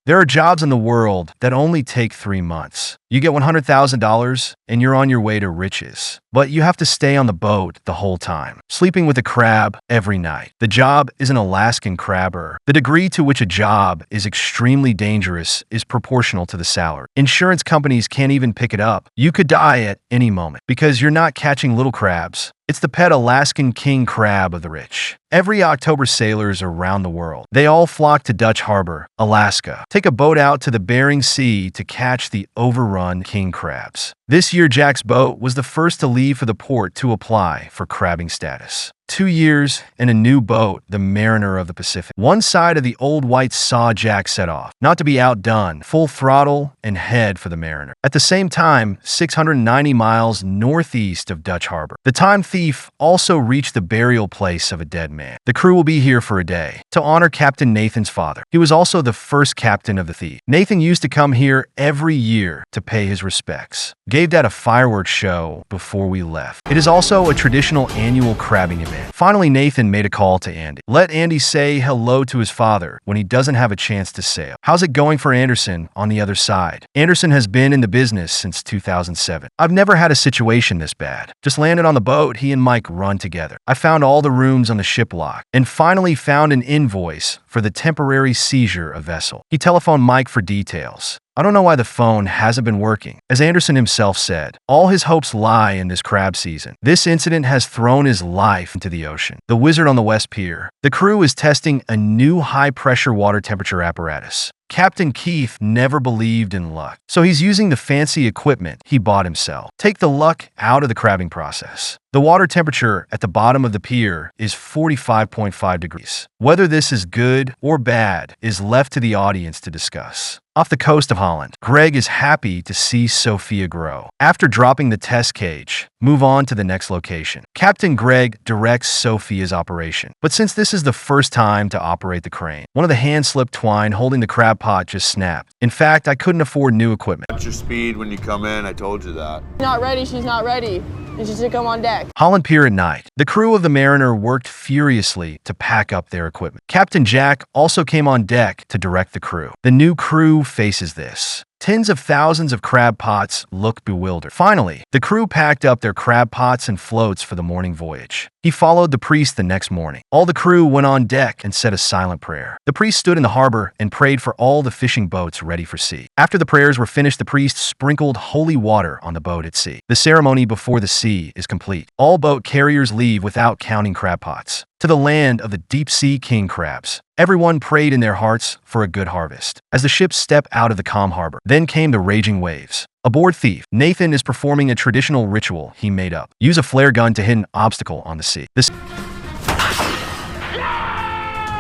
There are jobs in the world that only take 3 months. You get $100,000 and you're on your way to riches. But you have to stay on the boat the whole time, sleeping with a crab every night. The job is an Alaskan crabber. The degree to which a job is extremely dangerous is proportional to the salary. Insurance companies can't even pick it up. You could die at any moment because you're not catching little crabs. It's the pet Alaskan King Crab of the rich. Every October, sailors around the world, they all flock to Dutch Harbor, Alaska. Take a boat out to the Bering Sea to catch the overrun king crabs. This year, Jack's boat was the first to leave for the port to apply for crabbing status. 2 years and a new boat, the Mariner of the Pacific. One side of the old white saw Jack set off, not to be outdone, full throttle and head for the Mariner. At the same time, 690 miles northeast of Dutch Harbor, the time thief also reached the burial place of a dead man. The crew will be here for a day to honor Captain Nathan's father. He was also the first captain of the thief. Nathan used to come here every year to pay his respects. Gave Dad a fireworks show before we left. It is also a traditional annual crabbing event. Finally, Nathan made a call to Andy. Let Andy say hello to his father when he doesn't have a chance to sail. How's it going for Anderson on the other side? Anderson has been in the business since 2007. I've never had a situation this bad. Just landed on the boat, he and Mike run together. I found all the rooms on the ship lock and finally found an invoice for the temporary seizure of vessel. He telephoned Mike for details. I don't know why the phone hasn't been working. As Anderson himself said, all his hopes lie in this crab season. This incident has thrown his life into the ocean. The Wizard on the West Pier. The crew is testing a new high-pressure water temperature apparatus. Captain Keith never believed in luck, so he's using the fancy equipment he bought himself. Take the luck out of the crabbing process. The water temperature at the bottom of the pier is 45.5 degrees. Whether this is good or bad is left to the audience to discuss. Off the coast of Holland, Greg is happy to see Sophia grow. After dropping the test cage, move on to the next location. Captain Greg directs Sophia's operation. But since this is the first time to operate the crane, one of the hand-slip twine holding the crab pot just snapped. In fact, I couldn't afford new equipment. Watch your speed when you come in, I told you that. Not ready, she's not ready. And she should come on deck. Holland Pier at night. The crew of the Mariner worked furiously to pack up their equipment. Captain Jack also came on deck to direct the crew. The new crew faces this. Tens of thousands of crab pots look bewildered. Finally, the crew packed up their crab pots and floats for the morning voyage. He followed the priest the next morning. All the crew went on deck and said a silent prayer. The priest stood in the harbor and prayed for all the fishing boats ready for sea. After the prayers were finished, the priest sprinkled holy water on the boat at sea. The ceremony before the sea is complete. All boat carriers leave without counting crab pots to the land of the deep-sea king crabs. Everyone prayed in their hearts for a good harvest. As the ships step out of the calm harbor, then came the raging waves. Aboard Thief, Nathan is performing a traditional ritual he made up. Use a flare gun to hit an obstacle on the sea. This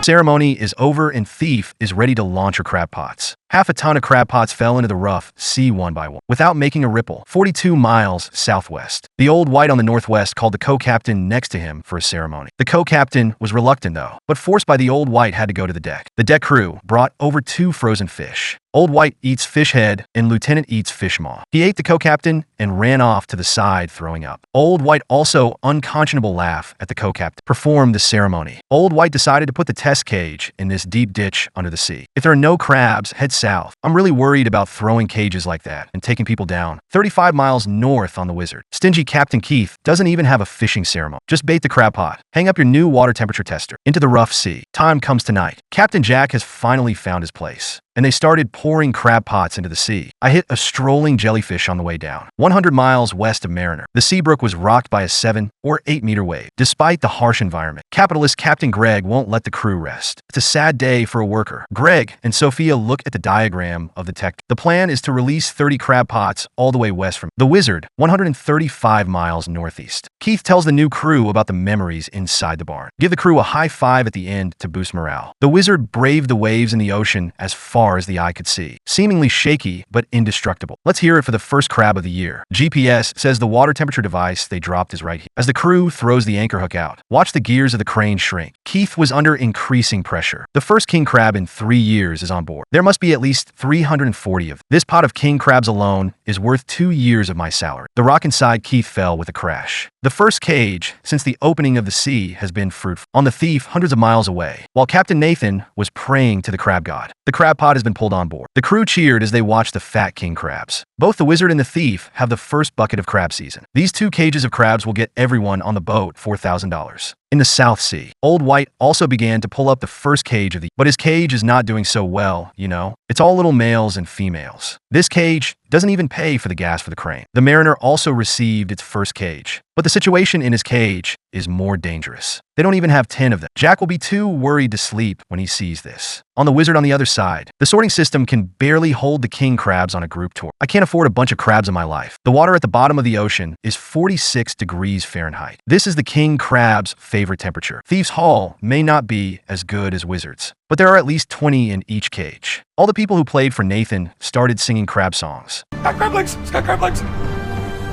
ceremony is over and Thief is ready to launch her crab pots. Half a ton of crab pots fell into the rough sea one by one, without making a ripple, 42 miles southwest. The old white on the northwest called the co-captain next to him for a ceremony. The co-captain was reluctant though, but forced by the old white had to go to the deck. The deck crew brought over 2 frozen fish. Old White eats fish head and Lieutenant eats fish maw. He ate the co-captain and ran off to the side throwing up. Old White also unconscionable laugh at the co-captain. Performed the ceremony. Old White decided to put the test cage in this deep ditch under the sea. If there are no crabs, head south. I'm really worried about throwing cages like that and taking people down. 35 miles north on the Wizard. Stingy Captain Keith doesn't even have a fishing ceremony. Just bait the crab pot. Hang up your new water temperature tester into the rough sea. Time comes tonight. Captain Jack has finally found his place, and they started pouring crab pots into the sea. I hit a strolling jellyfish on the way down. 100 miles west of Mariner, the Seabrook was rocked by a 7 or 8 meter wave. Despite the harsh environment, capitalist Captain Greg won't let the crew rest. It's a sad day for a worker. Greg and Sophia look at the diagram of the tech. The plan is to release 30 crab pots all the way west from the Wizard, 135 miles northeast. Keith tells the new crew about the memories inside the barn. Give the crew a high five at the end to boost morale. The Wizard braved the waves in the ocean as far as the eye could see, seemingly shaky but indestructible. Let's hear it for the first crab of the year. GPS says the water temperature device they dropped is right here. As the crew throws the anchor hook out, watch the gears of the crane shrink. Keith was under increasing pressure. The first king crab in 3 years is on board. There must be at least 340 of them. This pot of king crabs alone is worth 2 years of my salary. The rock inside Keith fell with a crash. The first cage since the opening of the sea has been fruitful. On the Thief, hundreds of miles away, while Captain Nathan was praying to the crab god, the crab pot pod has been pulled on board. The crew cheered as they watched the fat king crabs. Both the wizard and the thief have the first bucket of crab season. These 2 cages of crabs will get everyone on the boat $4,000. In the South Sea, Old White also began to pull up the first cage of the but his cage is not doing so well, you know. It's all little males and females. This cage doesn't even pay for the gas for the crane. The Mariner also received its first cage, but the situation in his cage is more dangerous. They don't even have 10 of them. Jack will be too worried to sleep when he sees this. On the wizard on the other side, the sorting system can barely hold the king crabs on a group tour. I can't afford a bunch of crabs in my life. The water at the bottom of the ocean is 46 degrees Fahrenheit. This is the king crab's favorite temperature. Thieves' Hall may not be as good as Wizards, but there are at least 20 in each cage. All the people who played for Nathan started singing crab songs. Got crab legs! Got crab legs!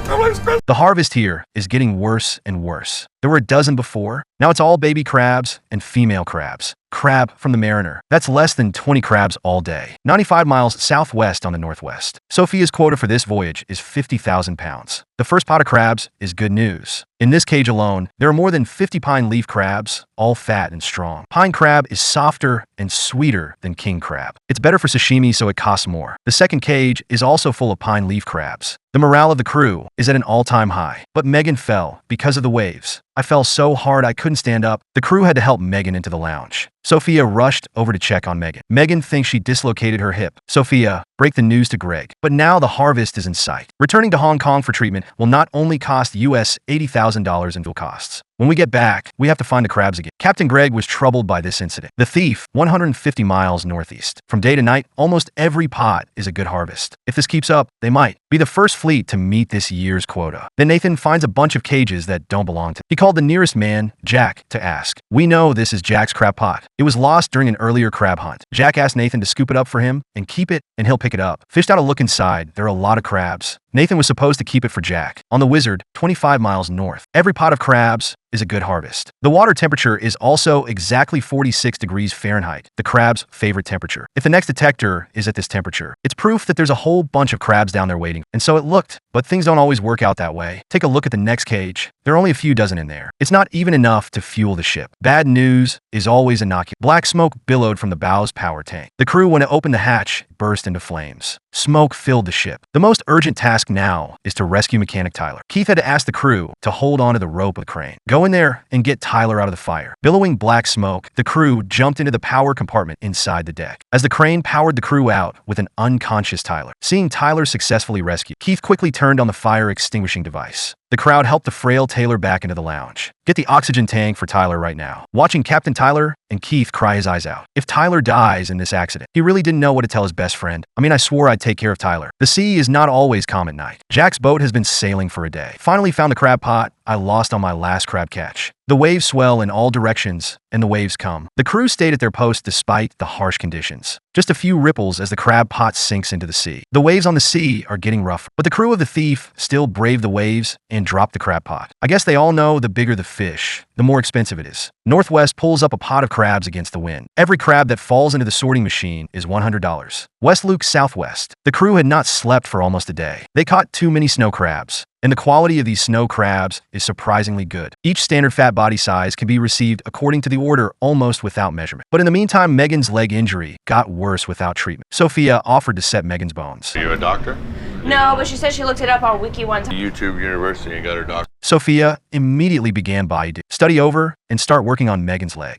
Crab legs! Crab. The harvest here is getting worse and worse. There were a dozen before. Now it's all baby crabs and female crabs. Crab from the Mariner. That's less than 20 crabs all day. 95 miles southwest on the northwest. Sophia's quota for this voyage is 50,000 pounds. The first pot of crabs is good news. In this cage alone, there are more than 50 pine leaf crabs, all fat and strong. Pine crab is softer and sweeter than king crab. It's better for sashimi, so it costs more. The second cage is also full of pine leaf crabs. The morale of the crew is at an all-time high, but Megan fell because of the waves. I fell so hard I couldn't stand up. The crew had to help Megan into the lounge. Sophia rushed over to check on Megan. Megan thinks she dislocated her hip. Sophia, break the news to Greg. But now the harvest is in sight. Returning to Hong Kong for treatment will not only cost US $80,000 in fuel costs. When we get back, we have to find the crabs again. Captain Greg was troubled by this incident. The thief, 150 miles northeast. From day to night, almost every pot is a good harvest. If this keeps up, they might be the first fleet to meet this year's quota. Then Nathan finds a bunch of cages that don't belong to him. He called the nearest man, Jack, to ask. We know this is Jack's crab pot. It was lost during an earlier crab hunt. Jack asked Nathan to scoop it up for him and keep it, and he'll pick it up. Fished out a look inside. There are a lot of crabs. Nathan was supposed to keep it for Jack. On the Wizard, 25 miles north. Every pot of crabs is a good harvest. The water temperature is also exactly 46 degrees Fahrenheit, the crab's favorite temperature. If the next detector is at this temperature, it's proof that there's a whole bunch of crabs down there waiting. And so it looked, but things don't always work out that way. Take a look at the next cage. There are only a few dozen in there. It's not even enough to fuel the ship. Bad news is always innocuous. Black smoke billowed from the bow's power tank. The crew, when it opened the hatch, burst into flames. Smoke filled the ship. The most urgent task now is to rescue mechanic Tyler. Keith had to ask the crew to hold onto the rope of the crane. Go in there and get Tyler out of the fire. Billowing black smoke, the crew jumped into the power compartment inside the deck. As the crane powered the crew out with an unconscious Tyler. Seeing Tyler successfully rescued, Keith quickly turned on the fire extinguishing device. The crowd helped the frail Taylor back into the lounge. Get the oxygen tank for Tyler right now. Watching Captain Tyler and Keith cry his eyes out. If Tyler dies in this accident, he really didn't know what to tell his best friend. I swore I'd take care of Tyler. The sea is not always calm at night. Jack's boat has been sailing for a day. Finally found the crab pot I lost on my last crab catch. The waves swell in all directions, and the waves come. The crew stayed at their post despite the harsh conditions. Just a few ripples as the crab pot sinks into the sea. The waves on the sea are getting rougher, but the crew of the Thief still brave the waves and drop the crab pot. I guess they all know the bigger the fish, the more expensive it is. Northwest pulls up a pot of crabs against the wind. Every crab that falls into the sorting machine is $100. West Luke Southwest. The crew had not slept for almost a day. They caught too many snow crabs, and the quality of these snow crabs is surprisingly good. Each standard fat body size can be received according to the order almost without measurement. But in the meantime, Megan's leg injury got worse without treatment. Sophia offered to set Megan's bones. Are you a doctor? No, but she said she looked it up on Wiki one time. YouTube University and got her doctor. Sophia immediately began body duty. Study over and start working on Megan's leg.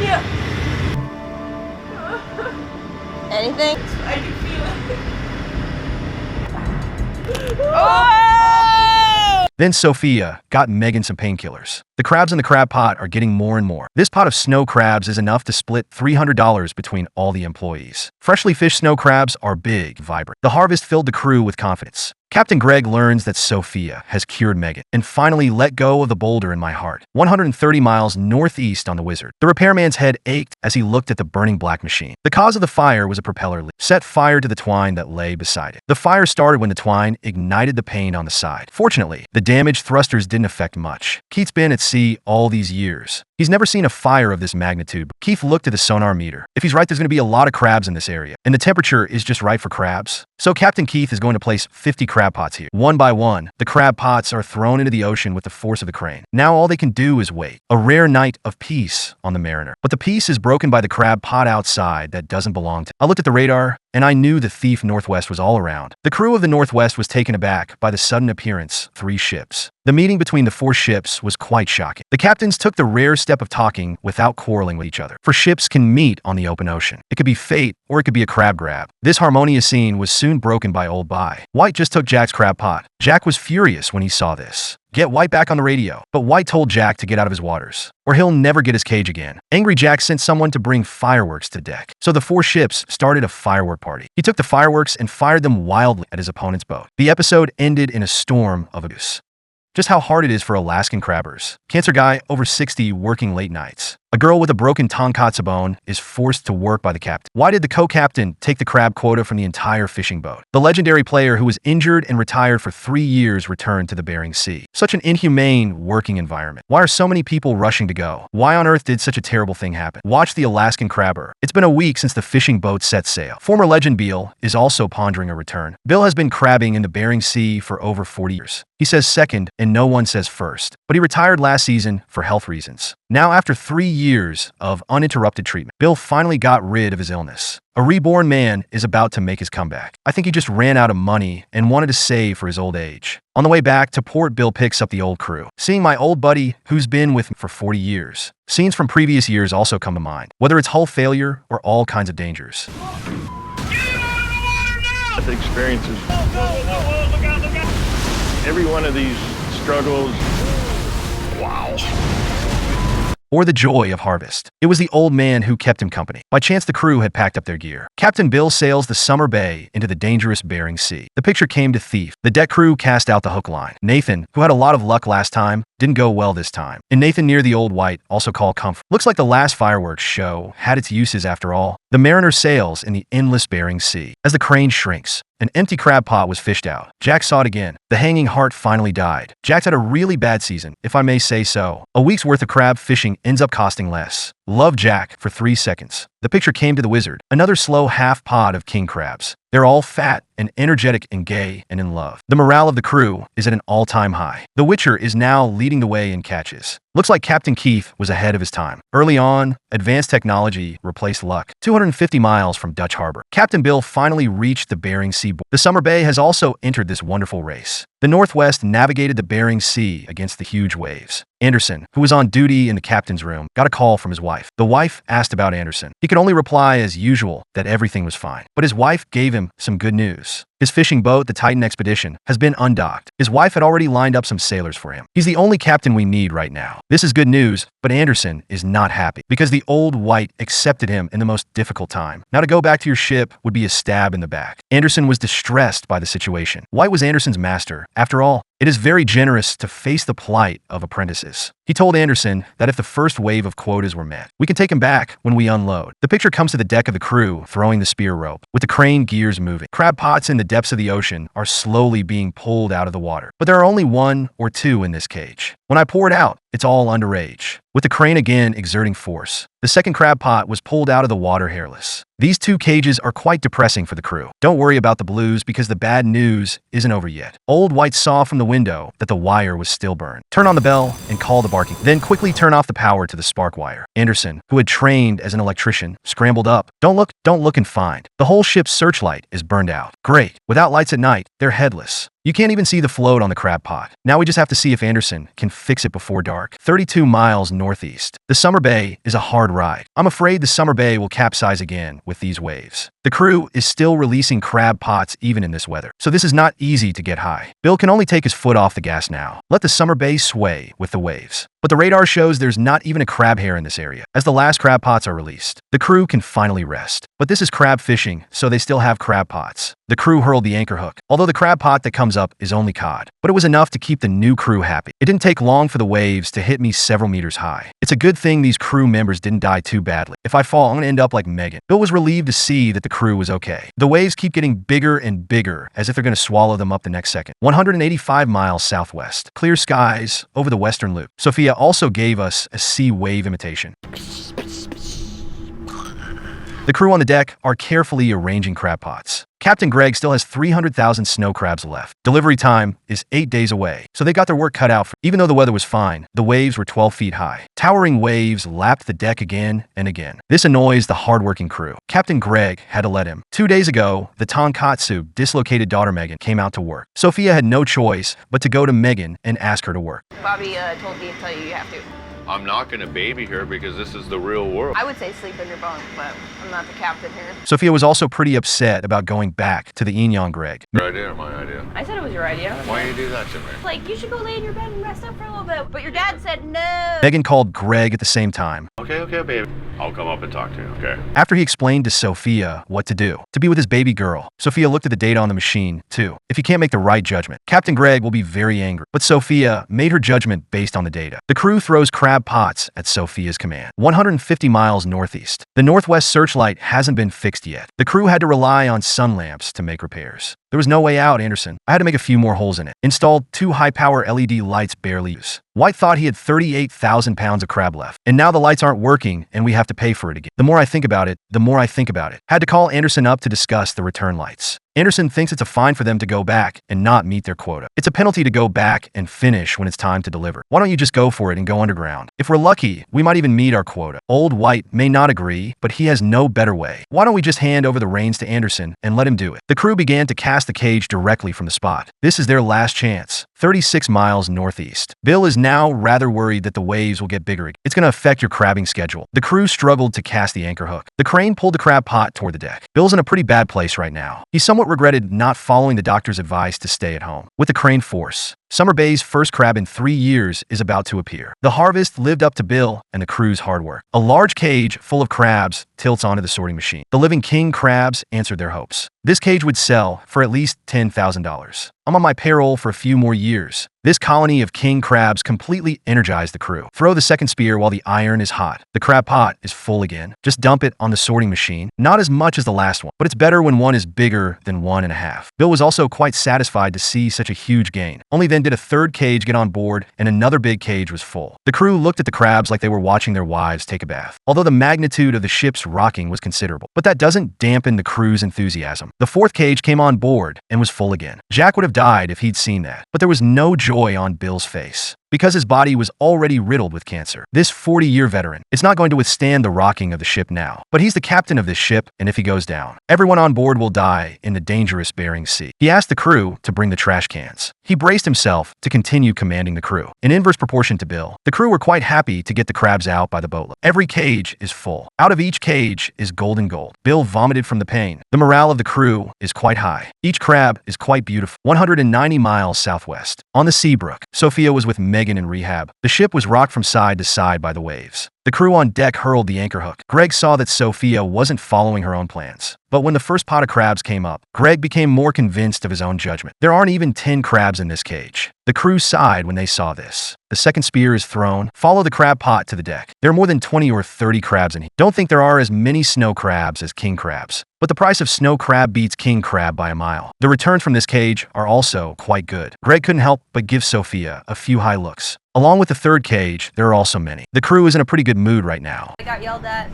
Yeah. Anything? I can feel it. Oh! Then Sophia got Megan some painkillers. The crabs in the crab pot are getting more and more. This pot of snow crabs is enough to split $300 between all the employees. Freshly fished snow crabs are big, vibrant. The harvest filled the crew with confidence. Captain Greg learns that Sophia has cured Megan and finally let go of the boulder in my heart. 130 miles northeast on the Wizard. The repairman's head ached as he looked at the burning black machine. The cause of the fire was a propeller leak. Set fire to the twine that lay beside it. The fire started when the twine ignited the paint on the side. Fortunately, the damaged thrusters didn't affect much. Keith's been at sea all these years. He's never seen a fire of this magnitude. Keith looked at the sonar meter. If he's right, there's going to be a lot of crabs in this area, and the temperature is just right for crabs. So Captain Keith is going to place 50 crabs crab pots here. One by one, the crab pots are thrown into the ocean with the force of the crane. Now all they can do is wait. A rare night of peace on the Mariner. But the peace is broken by the crab pot outside that doesn't belong to. I looked at the radar, and I knew the thief Northwest was all around. The crew of the Northwest was taken aback by the sudden appearance of 3 ships. The meeting between the 4 ships was quite shocking. The captains took the rare step of talking without quarreling with each other. For ships can meet on the open ocean. It could be fate, or it could be a crab grab. This harmonious scene was soon broken by old Bi. White just took Jack's crab pot. Jack was furious when he saw this. Get White back on the radio. But White told Jack to get out of his waters, or he'll never get his cage again. Angry Jack sent someone to bring fireworks to deck. So the 4 ships started a firework party. He took the fireworks and fired them wildly at his opponent's boat. The episode ended in a storm of abuse. Just how hard it is for Alaskan crabbers. Cancer guy, over 60, working late nights. A girl with a broken tonkatsu bone is forced to work by the captain. Why did the co-captain take the crab quota from the entire fishing boat? The legendary player who was injured and retired for 3 years returned to the Bering Sea. Such an inhumane working environment. Why are so many people rushing to go? Why on earth did such a terrible thing happen? Watch the Alaskan crabber. It's been a week since the fishing boat set sail. Former legend Bill is also pondering a return. Bill has been crabbing in the Bering Sea for over 40 years. He says second and no one says first. But he retired last season for health reasons. Now, after 3 years of uninterrupted treatment, Bill finally got rid of his illness. A reborn man is about to make his comeback. I think he just ran out of money and wanted to save for his old age. On the way back to port, Bill picks up the old crew. Seeing my old buddy who's been with me for 40 years. Scenes from previous years also come to mind, whether it's hull failure or all kinds of dangers. The experiences. Every one of these struggles. Wow. Or the joy of harvest. It was the old man who kept him company. By chance, the crew had packed up their gear. Captain Bill sails the Summer Bay into the dangerous Bering Sea. The picture came to thief. The deck crew cast out the hook line. Nathan, who had a lot of luck last time, didn't go well this time. And Nathan near the old White, also called Comfort. Looks like the last fireworks show had its uses after all. The Mariner sails in the endless Bering Sea. As the crane shrinks, an empty crab pot was fished out. Jack saw it again. The hanging heart finally died. Jack's had a really bad season, if I may say so. A week's worth of crab fishing ends up costing less. Love Jack for 3 seconds. The picture came to the wizard. Another slow half pod of king crabs. They're all fat and energetic and gay and in love. The morale of the crew is at an all-time high. The Witcher is now leading the way in catches. Looks like Captain Keith was ahead of his time. Early on, advanced technology replaced luck. 250 miles from Dutch Harbor, Captain Bill finally reached the Bering Sea. The Summer Bay has also entered this wonderful race. The Northwest navigated the Bering Sea against the huge waves. Anderson, who was on duty in the captain's room, got a call from his wife. The wife asked about Anderson. He could only reply as usual that everything was fine. But his wife gave him some good news. His fishing boat, the Titan Expedition, has been undocked. His wife had already lined up some sailors for him. He's the only captain we need right now. This is good news, but Anderson is not happy because the old White accepted him in the most difficult time. Now to go back to your ship would be a stab in the back. Anderson was distressed by the situation. White was Anderson's master. After all, it is very generous to face the plight of apprentices. He told Anderson that if the first wave of quotas were met, we can take him back when we unload. The picture comes to the deck of the crew throwing the spear rope, with the crane gears moving. Crab pots in the depths of the ocean are slowly being pulled out of the water. But there are only 1 or 2 in this cage. When I pour it out, it's all underage, with the crane again exerting force. The second crab pot was pulled out of the water hairless. These 2 cages are quite depressing for the crew. Don't worry about the blues because the bad news isn't over yet. Old White saw from the window that the wire was still burned. Turn on the bell and call the barking. Then quickly turn off the power to the spark wire. Anderson, who had trained as an electrician, scrambled up. Don't look and find. The whole ship's searchlight is burned out. Great. Without lights at night, they're headless. You can't even see the float on the crab pot. Now we just have to see if Anderson can fix it before dark. 32 miles northeast. The Summer Bay is a hard ride. I'm afraid the Summer Bay will capsize again with these waves. The crew is still releasing crab pots even in this weather, so this is not easy to get high. Bill can only take his foot off the gas now. Let the Summer Bay sway with the waves. But the radar shows there's not even a crab hair in this area. As the last crab pots are released, the crew can finally rest. But this is crab fishing, so they still have crab pots. The crew hurled the anchor hook, although the crab pot that comes up is only cod. But it was enough to keep the new crew happy. It didn't take long for the waves to hit me several meters high. It's a good thing these crew members didn't die too badly. If I fall, I'm gonna end up like Megan. Bill was relieved to see that the crew was okay. The waves keep getting bigger and bigger, as if they're gonna swallow them up the next second. 185 miles southwest. Clear skies over the western loop. Sophia also gave us a sea wave imitation. The crew on the deck are carefully arranging crab pots. Captain Greg still has 300,000 snow crabs left. Delivery time is 8 days away, so they got their work cut out. Even though the weather was fine, the waves were 12 feet high. Towering waves lapped the deck again and again. This annoys the hardworking crew. Captain Greg had to let him. 2 days ago, the tonkatsu dislocated daughter Megan came out to work. Sophia had no choice but to go to Megan and ask her to work. Bobby told me to tell you have to. I'm not gonna baby her because this is the real world. I would say sleep in your bunk, but I'm not the captain here. Sophia was also pretty upset about going back to the Inyon Greg. Your idea or my idea? I said it was your idea. Why you do that to me? Like, you should go lay in your bed and rest up for a little bit. But your dad said no. Megan called Greg at the same time. Okay, baby. I'll come up and talk to you, okay? After he explained to Sophia what to do, to be with his baby girl, Sophia looked at the data on the machine, too. If he can't make the right judgment, Captain Greg will be very angry. But Sophia made her judgment based on the data. The crew throws crab pots at Sophia's command, 150 miles northeast. The northwest searchlight hasn't been fixed yet. The crew had to rely on sun lamps to make repairs. There was no way out, Anderson. I had to make a few more holes in it. Installed 2 high-power LED lights barely use. White thought he had 38,000 pounds of crab left. And now the lights aren't working and we have to pay for it again. The more I think about it, the more I think about it. Had to call Anderson up to discuss the return lights. Anderson thinks it's a fine for them to go back and not meet their quota. It's a penalty to go back and finish when it's time to deliver. Why don't you just go for it and go underground? If we're lucky, we might even meet our quota. Old White may not agree, but he has no better way. Why don't we just hand over the reins to Anderson and let him do it? The crew began to cast the cage directly from the spot. This is their last chance. 36 miles northeast. Bill is now rather worried that the waves will get bigger. It's going to affect your crabbing schedule. The crew struggled to cast the anchor hook. The crane pulled the crab pot toward the deck. Bill's in a pretty bad place right now. He's somewhat regretted not following the doctor's advice to stay at home. With the crane force, Summer Bay's first crab in 3 years is about to appear. The harvest lived up to Bill and the crew's hard work. A large cage full of crabs tilts onto the sorting machine. The living king crabs answered their hopes. This cage would sell for at least $10,000. I'm on my payroll for a few more years. This colony of king crabs completely energized the crew. Throw the second spear while the iron is hot. The crab pot is full again. Just dump it on the sorting machine. Not as much as the last one, but it's better when one is bigger than 1.5. Bill was also quite satisfied to see such a huge gain. Only then did a third cage get on board and another big cage was full. The crew looked at the crabs like they were watching their wives take a bath. Although the magnitude of the ship's rocking was considerable, but that doesn't dampen the crew's enthusiasm. The fourth cage came on board and was full again. Jack would have died if he'd seen that, but there was no joy on Bill's face, because his body was already riddled with cancer. This 40-year veteran is not going to withstand the rocking of the ship now, but he's the captain of this ship, and if he goes down, everyone on board will die in the dangerous Bering Sea. He asked the crew to bring the trash cans. He braced himself to continue commanding the crew. In inverse proportion to Bill, the crew were quite happy to get the crabs out by the boatload. Every cage is full. Out of each cage is golden gold. Bill vomited from the pain. The morale of the crew is quite high. Each crab is quite beautiful. 190 miles southwest. On the Seabrook, Sophia was with Megan in rehab. The ship was rocked from side to side by the waves. The crew on deck hurled the anchor hook. Greg saw that Sophia wasn't following her own plans. But when the first pot of crabs came up, Greg became more convinced of his own judgment. There aren't even 10 crabs in this cage. The crew sighed when they saw this. The second spear is thrown. Follow the crab pot to the deck. There are more than 20 or 30 crabs in here. Don't think there are as many snow crabs as king crabs. But the price of snow crab beats king crab by a mile. The returns from this cage are also quite good. Greg couldn't help but give Sophia a few high looks. Along with the third cage, there are also many. The crew is in a pretty good mood right now. I got yelled at.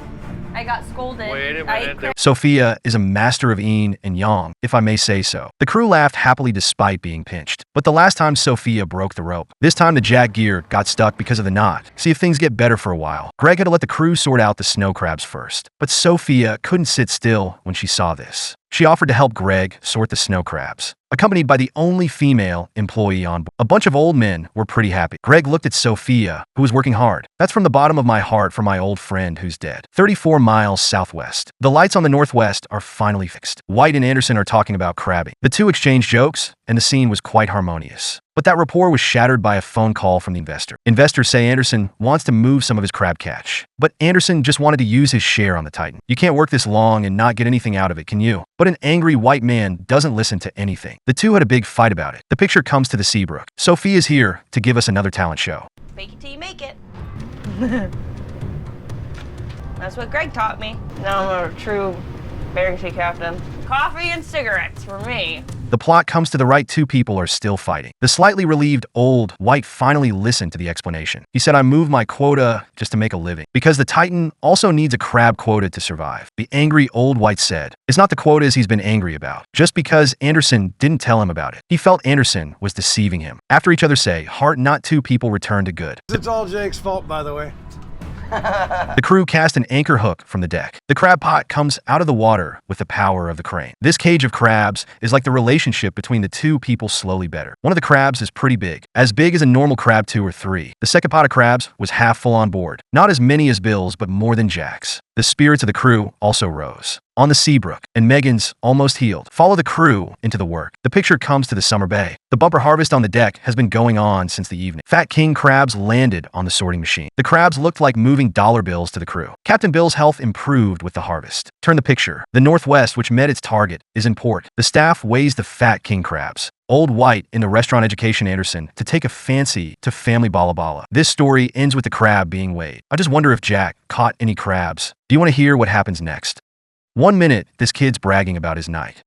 I got scolded. Wait a minute. Sophia is a master of yin and yang, if I may say so. The crew laughed happily despite being pinched. But the last time Sophia broke the rope. This time the jack gear got stuck because of the knot. See if things get better for a while. Greg had to let the crew sort out the snow crabs first. But Sophia couldn't sit still when she saw this. She offered to help Greg sort the snow crabs, accompanied by the only female employee on board. A bunch of old men were pretty happy. Greg looked at Sophia, who was working hard. That's from the bottom of my heart for my old friend who's dead. 34 miles southwest. The lights on the northwest are finally fixed. White and Anderson are talking about crabbing. The two exchanged jokes, and the scene was quite harmonious. But that rapport was shattered by a phone call from the investor. Investors say Anderson wants to move some of his crab catch. But Anderson just wanted to use his share on the Titan. You can't work this long and not get anything out of it, can you? But an angry white man doesn't listen to anything. The two had a big fight about it. The picture comes to the Seabrook. Sophia's here to give us another talent show. Fake it till you make it. That's what Greg taught me. Now I'm a true Bering Sea captain. Coffee and cigarettes for me. The plot comes to the right, two people are still fighting. The slightly relieved old white finally listened to the explanation. He said, I moved my quota just to make a living, because the Titan also needs a crab quota to survive. The angry old white said, it's not the quotas he's been angry about, just because Anderson didn't tell him about it. He felt Anderson was deceiving him. After each other say, heart, not two people return to good. It's all Jake's fault, by the way. The crew cast an anchor hook from the deck. The crab pot comes out of the water with the power of the crane. This cage of crabs is like the relationship between the two people slowly better. One of the crabs is pretty big, as big as a normal crab 2 or 3. The second pot of crabs was half full on board. Not as many as Bill's, but more than Jack's. The spirits of the crew also rose. On the Seabrook, and Megan's almost healed. Follow the crew into the work. The picture comes to the summer bay. The bumper harvest on the deck has been going on since the evening. Fat king crabs landed on the sorting machine. The crabs looked like moving dollar bills to the crew. Captain Bill's health improved with the harvest. Turn the picture. The Northwest, which met its target, is in port. The staff weighs the fat king crabs. Old White in the restaurant education Anderson to take a fancy to family bala bala. This story ends with the crab being weighed. I just wonder if Jack caught any crabs. Do you want to hear what happens next? 1 minute, this kid's bragging about his night.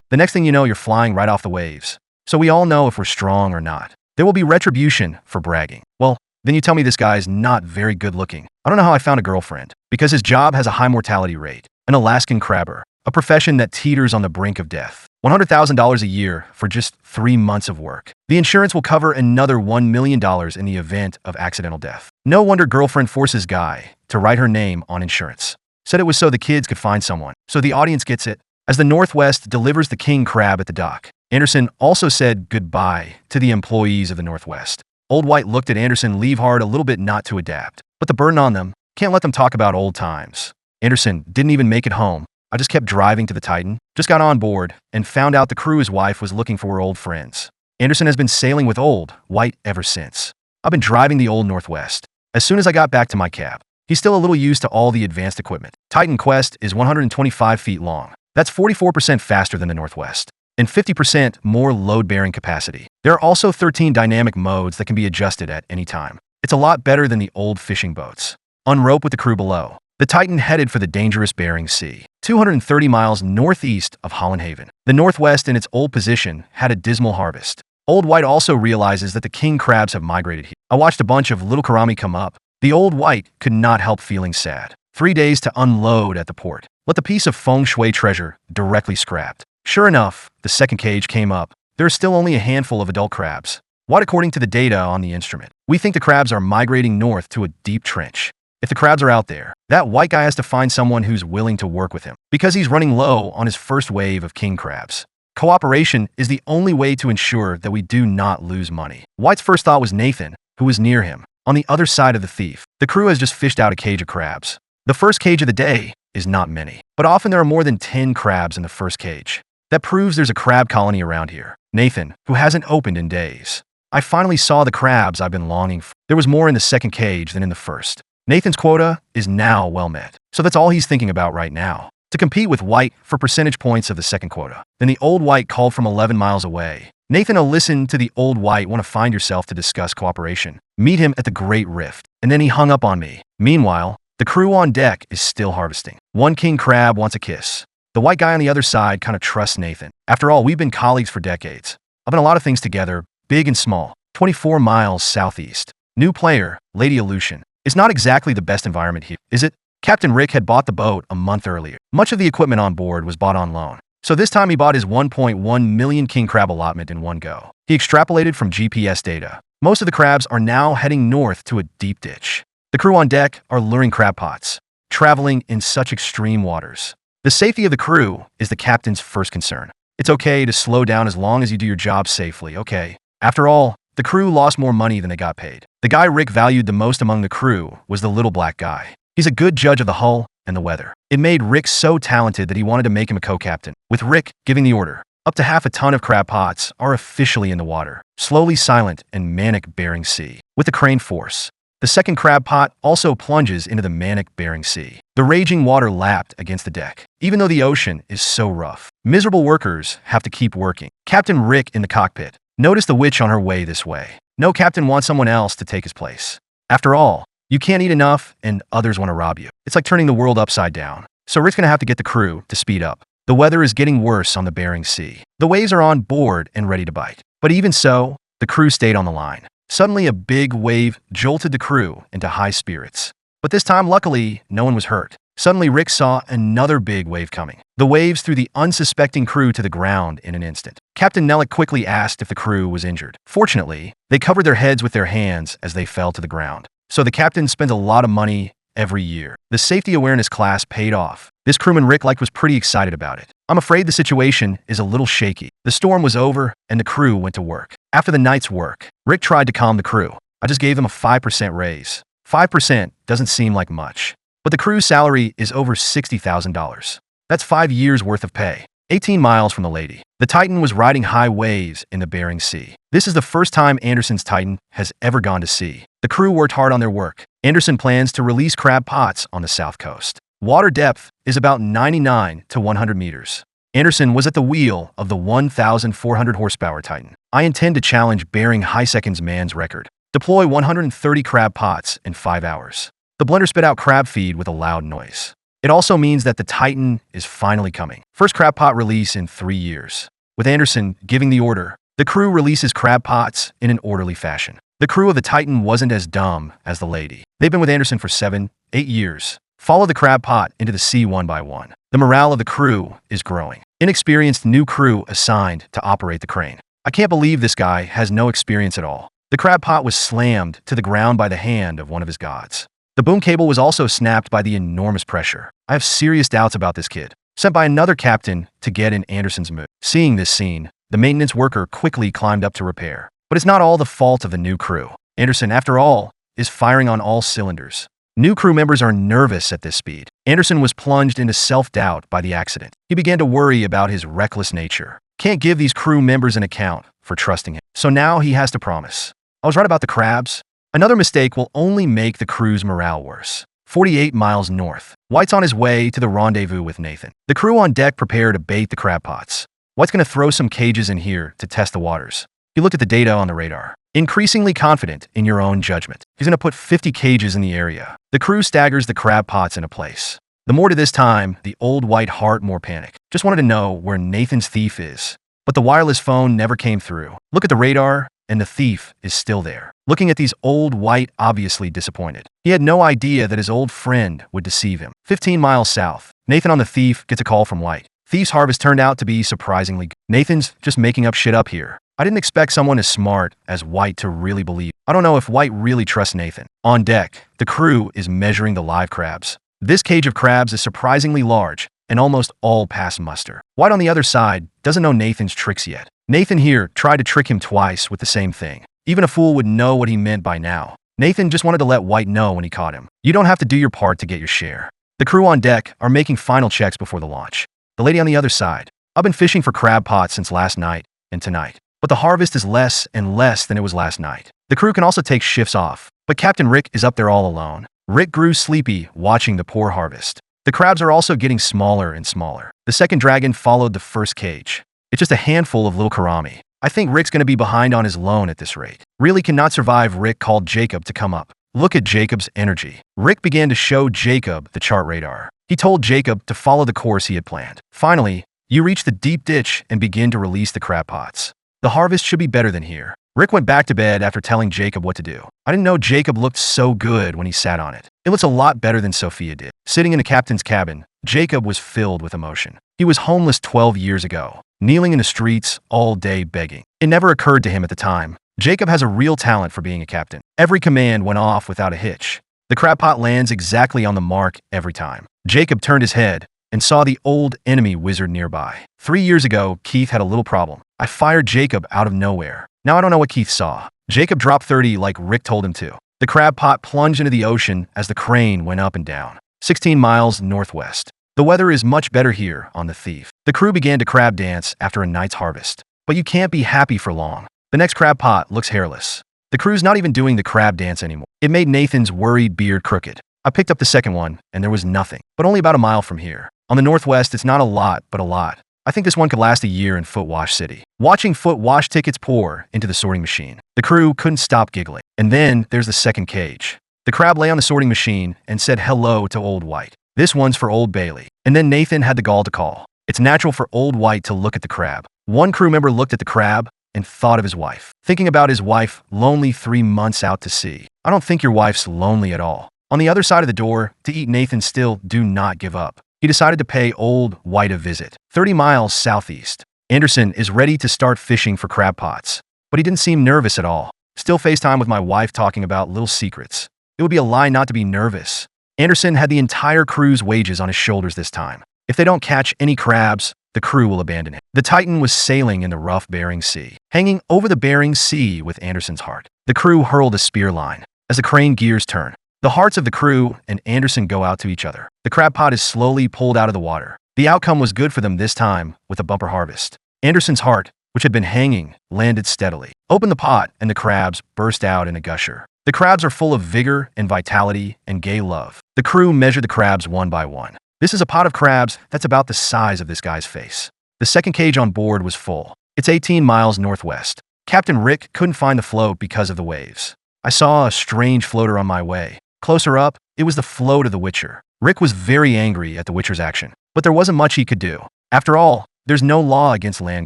The next thing you know, you're flying right off the waves. So we all know if we're strong or not. There will be retribution for bragging. Well, then you tell me this guy's not very good looking. I don't know how I found a girlfriend. Because his job has a high mortality rate. An Alaskan crabber. A profession that teeters on the brink of death. $100,000 a year for just 3 months of work. The insurance will cover another $1 million in the event of accidental death. No wonder girlfriend forces guy to write her name on insurance. Said it was so the kids could find someone. So the audience gets it. As the Northwest delivers the king crab at the dock, Anderson also said goodbye to the employees of the Northwest. Old White looked at Anderson leave hard a little bit not to adapt. But the burden on them, can't let them talk about old times. Anderson didn't even make it home. I just kept driving to the Titan, just got on board, and found out the crew's wife was looking for her old friends. Anderson has been sailing with Old White ever since. I've been driving the old Northwest. As soon as I got back to my cab, he's still a little used to all the advanced equipment. Titan Quest is 125 feet long. That's 44% faster than the Northwest, and 50% more load-bearing capacity. There are also 13 dynamic modes that can be adjusted at any time. It's a lot better than the old fishing boats. Unrope with the crew below. The Titan headed for the dangerous Bering Sea, 230 miles northeast of Holland Haven. The Northwest in its old position had a dismal harvest. Old White also realizes that the king crabs have migrated here. I watched a bunch of little karami come up. The Old White could not help feeling sad. 3 days to unload at the port. Let the piece of feng shui treasure directly scrapped. Sure enough, the second cage came up. There are still only a handful of adult crabs. What according to the data on the instrument? We think the crabs are migrating north to a deep trench. If the crabs are out there, that white guy has to find someone who's willing to work with him, because he's running low on his first wave of king crabs. Cooperation is the only way to ensure that we do not lose money. White's first thought was Nathan, who was near him, on the other side of the thief. The crew has just fished out a cage of crabs. The first cage of the day is not many, but often there are more than 10 crabs in the first cage. That proves there's a crab colony around here. Nathan, who hasn't opened in days. I finally saw the crabs I've been longing for. There was more in the second cage than in the first. Nathan's quota is now well met, so that's all he's thinking about right now. To compete with White for percentage points of the second quota. Then the Old White called from 11 miles away. Nathan will listen to the Old White want to find yourself to discuss cooperation. Meet him at the Great Rift. And then he hung up on me. Meanwhile, the crew on deck is still harvesting. One king crab wants a kiss. The white guy on the other side kind of trusts Nathan. After all, we've been colleagues for decades. I've done a lot of things together, big and small. 24 miles southeast. New player, Lady Aleutian. It's not exactly the best environment here, is it? Captain Rick had bought the boat a month earlier. Much of the equipment on board was bought on loan. So this time he bought his 1.1 million king crab allotment in one go. He extrapolated from GPS data. Most of the crabs are now heading north to a deep ditch. The crew on deck are luring crab pots, traveling in such extreme waters. The safety of the crew is the captain's first concern. It's okay to slow down as long as you do your job safely, okay? After all, the crew lost more money than they got paid. The guy Rick valued the most among the crew was the little black guy. He's a good judge of the hull and the weather. It made Rick so talented that he wanted to make him a co-captain, with Rick giving the order. Up to half a ton of crab pots are officially in the water, slowly silent and manic Bering Sea. With the crane force, the second crab pot also plunges into the manic Bering Sea. The raging water lapped against the deck, even though the ocean is so rough. Miserable workers have to keep working. Captain Rick in the cockpit. Notice the witch on her way this way. No captain wants someone else to take his place. After all, you can't eat enough and others want to rob you. It's like turning the world upside down. So Rick's gonna have to get the crew to speed up. The weather is getting worse on the Bering Sea. The waves are on board and ready to bite. But even so, the crew stayed on the line. Suddenly, a big wave jolted the crew into high spirits. But this time, luckily, no one was hurt. Suddenly, Rick saw another big wave coming. The waves threw the unsuspecting crew to the ground in an instant. Captain Nellick quickly asked if the crew was injured. Fortunately, they covered their heads with their hands as they fell to the ground. So the captain spent a lot of money every year. The safety awareness class paid off. This crewman Rick was pretty excited about it. I'm afraid the situation is a little shaky. The storm was over and the crew went to work. After the night's work, Rick tried to calm the crew. I just gave them a 5% raise. 5% doesn't seem like much. But the crew's salary is over $60,000. That's 5 years worth of pay. 18 miles from the lady. The Titan was riding high waves in the Bering Sea. This is the first time Anderson's Titan has ever gone to sea. The crew worked hard on their work. Anderson plans to release crab pots on the south coast. Water depth is about 99 to 100 meters. Anderson was at the wheel of the 1,400 horsepower Titan. I intend to challenge Bering Heiseken's man's record. Deploy 130 crab pots in 5 hours. The blender spit out crab feed with a loud noise. It also means that the Titan is finally coming. First crab pot release in 3 years. With Anderson giving the order, the crew releases crab pots in an orderly fashion. The crew of the Titan wasn't as dumb as the lady. They've been with Anderson for 7, 8 years. Follow the crab pot into the sea one by one. The morale of the crew is growing. Inexperienced new crew assigned to operate the crane. I can't believe this guy has no experience at all. The crab pot was slammed to the ground by the hand of one of his gods. The boom cable was also snapped by the enormous pressure. I have serious doubts about this kid. Sent by another captain to get in Anderson's mood. Seeing this scene, the maintenance worker quickly climbed up to repair. But it's not all the fault of the new crew. Anderson, after all, is firing on all cylinders. New crew members are nervous at this speed. Anderson was plunged into self-doubt by the accident. He began to worry about his reckless nature. Can't give these crew members an account for trusting him. So now he has to promise. I was right about the crabs. Another mistake will only make the crew's morale worse. 48 miles north. White's on his way to the rendezvous with Nathan. The crew on deck prepare to bait the crab pots. White's going to throw some cages in here to test the waters. He looked at the data on the radar. Increasingly confident in your own judgment. He's going to put 50 cages in the area. The crew staggers the crab pots into place. The more to this time, the old White heart more panic. Just wanted to know where Nathan's thief is. But the wireless phone never came through. Look at the radar, and the thief is still there. Looking at these old White obviously disappointed. He had no idea that his old friend would deceive him. 15 miles south, Nathan on the thief gets a call from White. Thief's harvest turned out to be surprisingly good. Nathan's just making up shit up here. I didn't expect someone as smart as White to really believe. I don't know if White really trusts Nathan. On deck, the crew is measuring the live crabs. This cage of crabs is surprisingly large and almost all past muster. White on the other side doesn't know Nathan's tricks yet. Nathan here tried to trick him twice with the same thing. Even a fool would know what he meant by now. Nathan just wanted to let White know when he caught him. You don't have to do your part to get your share. The crew on deck are making final checks before the launch. The lady on the other side. I've been fishing for crab pots since last night and tonight. But the harvest is less and less than it was last night. The crew can also take shifts off. But Captain Rick is up there all alone. Rick grew sleepy watching the poor harvest. The crabs are also getting smaller and smaller. The second dragon followed the first cage. It's just a handful of little karami. I think Rick's going to be behind on his loan at this rate. Really cannot survive. Rick called Jacob to come up. Look at Jacob's energy. Rick began to show Jacob the chart radar. He told Jacob to follow the course he had planned. Finally, you reach the deep ditch and begin to release the crab pots. The harvest should be better than here. Rick went back to bed after telling Jacob what to do. I didn't know Jacob looked so good when he sat on it. It looks a lot better than Sophia did. Sitting in the captain's cabin, Jacob was filled with emotion. He was homeless 12 years ago, kneeling in the streets all day begging. It never occurred to him at the time. Jacob has a real talent for being a captain. Every command went off without a hitch. The crab pot lands exactly on the mark every time. Jacob turned his head and saw the old enemy wizard nearby. 3 years ago, Keith had a little problem. I fired Jacob out of nowhere. Now I don't know what Keith saw. Jacob dropped 30 like Rick told him to. The crab pot plunged into the ocean as the crane went up and down. 16 miles northwest. The weather is much better here on the Thief. The crew began to crab dance after a night's harvest. But you can't be happy for long. The next crab pot looks hairless. The crew's not even doing the crab dance anymore. It made Nathan's worried beard crooked. I picked up the second one, and there was nothing. But only about a mile from here. On the northwest, it's not a lot, but a lot. I think this one could last a year in Foot Wash City. Watching Foot Wash tickets pour into the sorting machine. The crew couldn't stop giggling. And then there's the second cage. The crab lay on the sorting machine and said hello to Old White. This one's for Old Bailey. And then Nathan had the gall to call. It's natural for Old White to look at the crab. One crew member looked at the crab and thought of his wife. Thinking about his wife, lonely 3 months out to sea. I don't think your wife's lonely at all. On the other side of the door, to eat Nathan still do not give up. He decided to pay Old White a visit. 30 miles southeast. Anderson is ready to start fishing for crab pots. But he didn't seem nervous at all. Still FaceTime with my wife talking about little secrets. It would be a lie not to be nervous. Anderson had the entire crew's wages on his shoulders this time. If they don't catch any crabs, the crew will abandon it. The Titan was sailing in the rough Bering Sea, hanging over the Bering Sea with Anderson's heart. The crew hurled a spear line. As the crane gears turn, the hearts of the crew and Anderson go out to each other. The crab pot is slowly pulled out of the water. The outcome was good for them this time, with a bumper harvest. Anderson's heart, which had been hanging, landed steadily. Open the pot, and the crabs burst out in a gusher. The crabs are full of vigor and vitality and gay love. The crew measured the crabs one by one. This is a pot of crabs that's about the size of this guy's face. The second cage on board was full. It's 18 miles northwest. Captain Rick couldn't find the float because of the waves. I saw a strange floater on my way. Closer up, it was the float of the Witcher. Rick was very angry at the Witcher's action, but there wasn't much he could do. After all, there's no law against land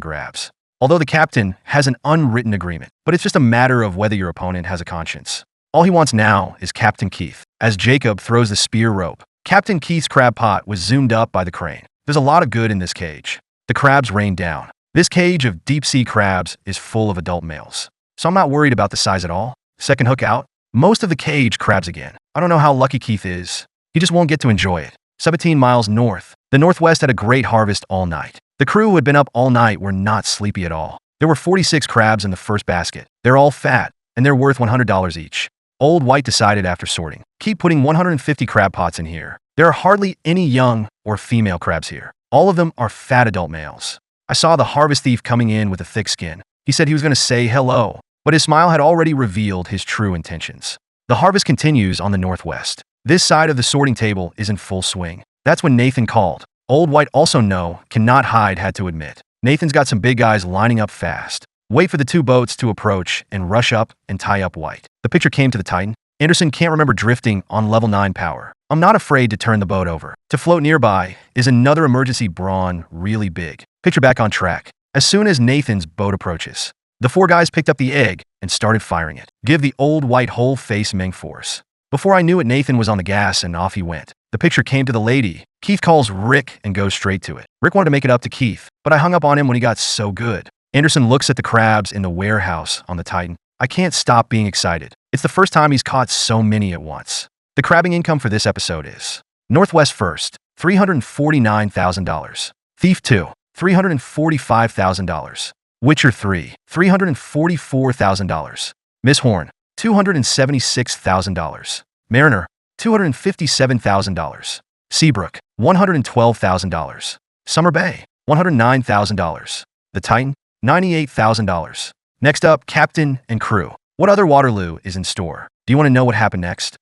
grabs. Although the captain has an unwritten agreement, but it's just a matter of whether your opponent has a conscience. All he wants now is Captain Keith. As Jacob throws the spear rope, Captain Keith's crab pot was zoomed up by the crane. There's a lot of good in this cage. The crabs rain down. This cage of deep-sea crabs is full of adult males, so I'm not worried about the size at all. Second hook out, most of the cage crabs again. I don't know how lucky Keith is. He just won't get to enjoy it. 17 miles north. The Northwest had a great harvest all night. The crew who had been up all night were not sleepy at all. There were 46 crabs in the first basket. They're all fat, and they're worth $100 each. Old White decided after sorting, keep putting 150 crab pots in here. There are hardly any young or female crabs here. All of them are fat adult males. I saw the harvest thief coming in with a thick skin. He said he was going to say hello, but his smile had already revealed his true intentions. The harvest continues on the Northwest. This side of the sorting table is in full swing. That's when Nathan called. Old White also cannot hide, had to admit. Nathan's got some big guys lining up fast. Wait for the two boats to approach and rush up and tie up White. The picture came to the Titan. Anderson can't remember drifting on level 9 power. I'm not afraid to turn the boat over. To float nearby is another emergency brawn, really big. Picture back on track. As soon as Nathan's boat approaches, the 4 guys picked up the egg and started firing it. Give the Old White whole face Meng force. Before I knew it, Nathan was on the gas and off he went. The picture came to the lady. Keith calls Rick and goes straight to it. Rick wanted to make it up to Keith, but I hung up on him when he got so good. Anderson looks at the crabs in the warehouse on the Titan. I can't stop being excited. It's the first time he's caught so many at once. The crabbing income for this episode is Northwest first, $349,000. Thief 2, $345,000. Witcher 3, $344,000. Miss Horn, $276,000. Mariner, $257,000. Seabrook, $112,000. Summer Bay, $109,000. The Titan, $98,000. Next up, Captain and crew. What other Waterloo is in store? Do you want to know what happened next?